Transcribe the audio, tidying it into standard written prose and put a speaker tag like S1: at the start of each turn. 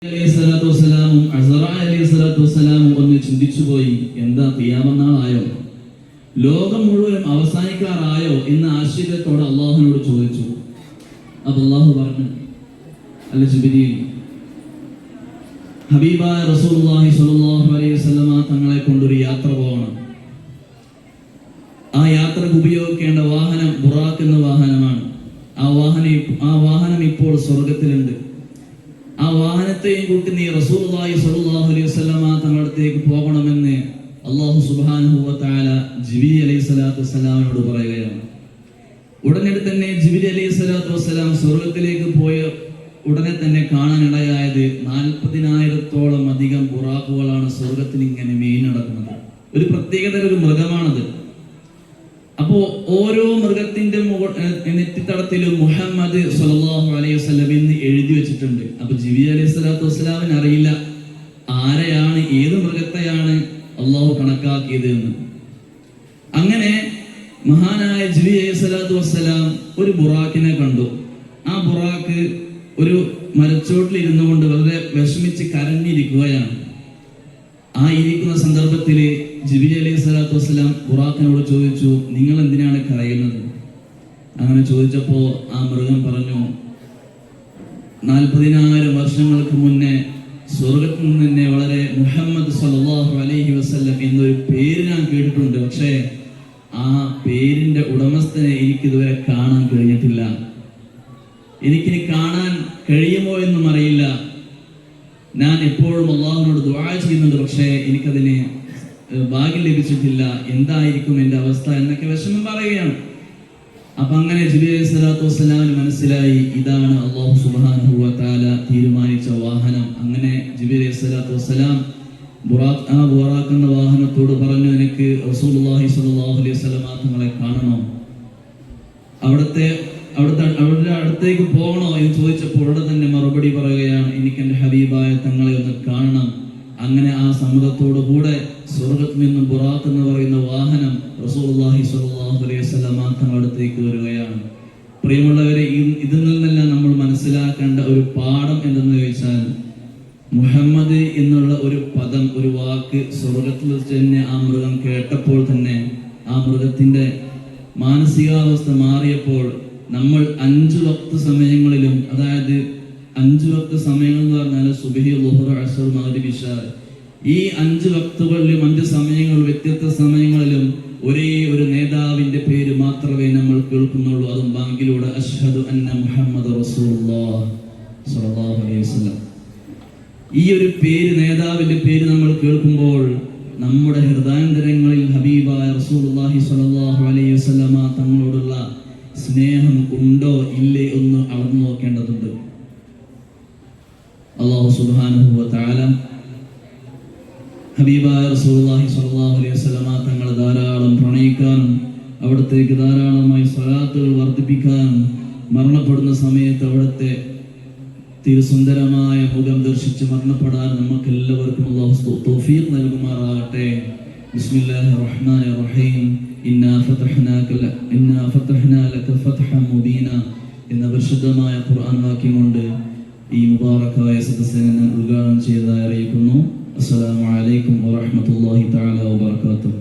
S1: അലൈഹിസ്സലാത്തു വസ്സലാമും ഒന്ന് ചിന്തിച്ചുപോയി, എന്താ ഖിയാമത്ത് ലോകം മുഴുവൻ അവസാനിക്കാറായോ എന്ന് ആശ്ചര്യത്തോടെ അള്ളാഹുവിനോട് ചോദിച്ചു. അപ്പൊ അള്ളാഹു പറഞ്ഞു, അല്ല ജിബ്രീൽ, ഹബീബായ റസൂലുള്ളാഹി സ്വല്ലല്ലാഹു അലൈഹി വസല്ലമ തങ്ങളെ കൊണ്ടൊരു യാത്ര പോകണം. ആ യാത്രക്ക് ഉപയോഗിക്കേണ്ട വാഹനം ബുറാഖ് എന്ന വാഹനമാണ്. ആ വാഹനം ഇപ്പോൾ സ്വർഗത്തിലുണ്ട്. ആ വാഹനത്തെയും കൂട്ടി നീ റസൂലുള്ളാഹി സ്വല്ലല്ലാഹു അലൈഹി വസല്ലമ തങ്ങളുടെ അടുത്തേക്ക് പോകണമെന്ന് അല്ലാഹു സുബ്ഹാനഹു വ തആല ജിബ്രീൽ അലൈഹിസ്സലാത്തു വസ്സലാമിനോട് പറയുകയാണ്. ഉടനെ തന്നെ ജിബ്രീൽ അലൈഹിസ്സലാത്തു വസ്സലാം സ്വർഗത്തിലേക്ക് പോയ ഉടനെ തന്നെ കാണാനിടയായത് 40,000-ഓളം അധികം ബുറാഖുകളാണ് സ്വർഗത്തിൽ ഇങ്ങനെ മേഞ്ഞു നടക്കുന്നത്. ഒരു പ്രത്യേകത ഒരു മൃഗമാണത്. അപ്പോ ഓരോ മൃഗത്തിന്റെ നെറ്റിത്തടത്തിലും മുഹമ്മദ് സ്വല്ലല്ലാഹു അലൈഹി വസല്ലം എന്ന് എഴുതി വെച്ചിട്ടുണ്ട്. അപ്പൊ ജിബ്രീൽ അലൈഹിസ്സലാത്തു വസ്സലാമിന് അറിയില്ല ആരെയാണ്, ഏത് മൃഗത്തെയാണ് അള്ളാഹു കണക്കാക്കിയത് എന്ന്. അങ്ങനെ മഹാനായ ജിബ്രീൽ അലൈഹിസ്സലാത്തു വസ്സലാം ഒരു ബുറാഖിനെ കണ്ടു. ആ ബുറാഖ് ഒരു മരച്ചോട്ടിൽ ഇരുന്നു കൊണ്ട് വളരെ വിഷമിച്ച് കരഞ്ഞിരിക്കുകയാണ്. ആ ഇരിക്കുന്ന സന്ദർഭത്തിൽ ജിബ്രീൽ അലൈഹിസ്സലാത്തു വസ്സലാം ബുറാഖിനോട് ചോദിച്ചു, നിങ്ങൾ എന്തിനാണ് കരയുന്നത്? അങ്ങനെ ചോദിച്ചപ്പോ ആ മൃഗം പറഞ്ഞു, 40,000 വർഷങ്ങൾക്ക് മുന്നേ സ്വർഗത്തിൽ നിന്ന് തന്നെ വളരെ മുഹമ്മദ് സ്വല്ലല്ലാഹു അലൈഹി വസല്ലം എന്നൊരു പേര് ഞാൻ കേട്ടിട്ടുണ്ട്. പക്ഷേ ആ പേരിന്റെ ഉടമസ്ഥനെ എനിക്കിതുവരെ കാണാൻ കഴിഞ്ഞിട്ടില്ല. എനിക്കിനി കാണാൻ കഴിയുമോ എന്നും അറിയില്ല. ഞാൻ എപ്പോഴും അള്ളാഹുവിനോട് ദുആ ചെയ്യുന്നുണ്ട്, പക്ഷേ എനിക്കതിന് ഭാഗ്യം ലഭിച്ചിട്ടില്ല. എന്തായിരിക്കും എൻ്റെ അവസ്ഥ എന്നൊക്കെ വിഷമം പറയുകയാണ്. അപ്പൊ അങ്ങനെ ജിബ്രീൽ അലൈഹിസ്സലാത്തു വസ്സലാമിന് മനസ്സിലായി, ഇതാണ് അല്ലാഹു സുബ്ഹാനഹു വ തആല തീരുമാനിച്ച വാഹനം. അങ്ങനെ ജിബ്രീൽ അലൈഹിസ്സലാത്തു വസ്സലാം ബുറാഖ് എന്ന വാഹനത്തോട് പറഞ്ഞു, എനിക്ക് റസൂലുള്ളാഹി സ്വല്ലല്ലാഹു അലൈഹി വസല്ലം തങ്ങളെ കാണണം, അവരുടെ അടുത്തേക്ക് പോകണോ എന്ന് ചോദിച്ചപ്പോൾ അവിടെ തന്നെ മറുപടി പറയുകയാണ്, എനിക്ക് എൻ്റെ ഹബീബായ തങ്ങളെ ഒന്ന് കാണണം. അങ്ങനെ ആ സമ്മതത്തോടു കൂടെ സ്വർഗത്തിൽ നിന്നും ബുറാഖ് എന്ന് പറയുന്ന വാഹനം റസൂലുള്ളാഹി സ്വല്ലല്ലാഹു അലൈഹി വസല്ലം തങ്ങളുടെ അടുത്തേക്ക് വരികയാണ്. പ്രിയമുള്ളവരെ, ഇതിൽ നിന്നെല്ലാം നമ്മൾ മനസ്സിലാക്കേണ്ട ഒരു പാഠം എന്തെന്ന് ചോദിച്ചാൽ, മുഹമ്മദ് എന്നുള്ള ഒരു പദം, ഒരു വാക്ക് സ്വർഗത്തിൽ തന്നെ ആ മൃഗം കേട്ടപ്പോൾ തന്നെ ആ മൃഗത്തിന്റെ മാനസികാവസ്ഥ മാറിയപ്പോൾ നമ്മൾ 5 വക്ത് സമയങ്ങളിലും, അതായത് 5 വക്ത് സമയങ്ങൾ എന്ന് പറഞ്ഞാൽ സുബ്ഹി, ളുഹ്ർ, അസ്ർ, മഗ്രിബ്, ഇശാ, ഈ 5 വക്തുകളിലും 5 സമയങ്ങൾ വ്യത്യസ്ത സമയങ്ങളിലും ഒരേ ഒരു നേതാവിന്റെ പേര് മാത്രമേ നമ്മൾ കേൾക്കുന്നുള്ളൂ. അതും ബാങ്കിലൂടെ അഷ്ഹദു അന്ന മുഹമ്മദ് റസൂലുള്ളാഹ് സ്വല്ലല്ലാഹു അലൈഹി വസല്ലം. ഈ ഒരു പേര്, നേതാവിന്റെ പേര് നമ്മൾ കേൾക്കുമ്പോൾ നമ്മുടെ ഹൃദയാന്തരങ്ങളിൽ ഹബീബായ റസൂലുള്ളാഹി സ്വല്ലല്ലാഹു അലൈഹി വസല്ലമ തങ്ങളോടുള്ള സ്നേഹം ഉണ്ടോ ഇല്ലേ എന്ന് അളന്നു നോക്കേണ്ടതുണ്ട്. അല്ലാഹു സുബ്ഹാനഹു വ തആല ഹബീബായ റസൂലുള്ളാഹി സ്വല്ലല്ലാഹു അലൈഹി വസല്ലമ തങ്ങളെ ധാരാളം പ്രണയിക്കാനും അവിടത്തേക്ക് ധാരാളമായി സ്വലാത്തുകൾ വർദ്ധിപ്പിക്കാനും മരണപ്പെടുന്ന സമയത്ത് അവിടുത്തെ തിരുസുന്ദരമായ മുഖം ദർശിച്ച് മരണപ്പെടാൻ നമുക്ക് എല്ലാവർക്കും അല്ലാഹു തൗഫീഖ് നൽകുമാറാകട്ടെ. ബിസ്മില്ലാഹിർ റഹ്മാനിർ റഹീം. ഇന്നാ ഫതഹ്നാ ലക ഫത്ഹൻ മുബീന എന്ന പരിശുദ്ധമായ ഖുർആൻ വാക്യം കൊണ്ട് ഈ മുബാറക്കായ സദസ്സിനെ ഉദ്ഘാടനം ചെയ്തതായി അറിയിക്കുന്നു. അസ്സലാമു അലൈക്കും വറഹ്മത്തുള്ളാഹി തആല വബറകാതുഹു.